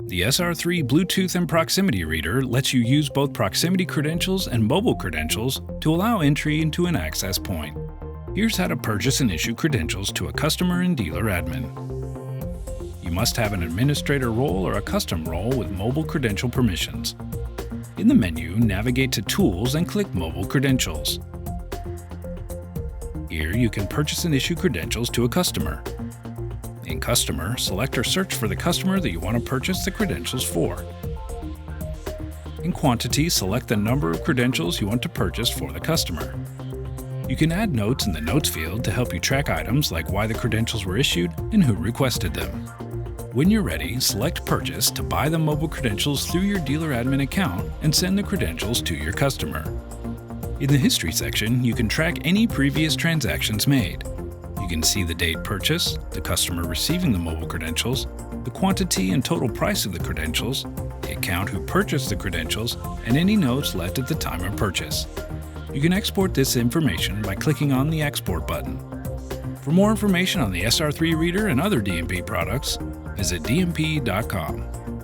The SR3 Bluetooth and Proximity Reader lets you use both proximity credentials and mobile credentials to allow entry into an access point. Here's how to purchase and issue credentials to a customer and dealer admin. You must have an administrator role or a custom role with mobile credential permissions. In the menu, navigate to Tools and click Mobile Credentials. Here you can purchase and issue credentials to a customer. In Customer, select or search for the customer that you want to purchase the credentials for. In Quantity, select the number of credentials you want to purchase for the customer. You can add notes in the Notes field to help you track items like why the credentials were issued and who requested them. When you're ready, select Purchase to buy the mobile credentials through your dealer admin account and send the credentials to your customer. In the History section, you can track any previous transactions made. You can see the date purchased, the customer receiving the mobile credentials, the quantity and total price of the credentials, the account who purchased the credentials, and any notes left at the time of purchase. You can export this information by clicking on the Export button. For more information on the SR3 Reader and other DMP products, visit dmp.com.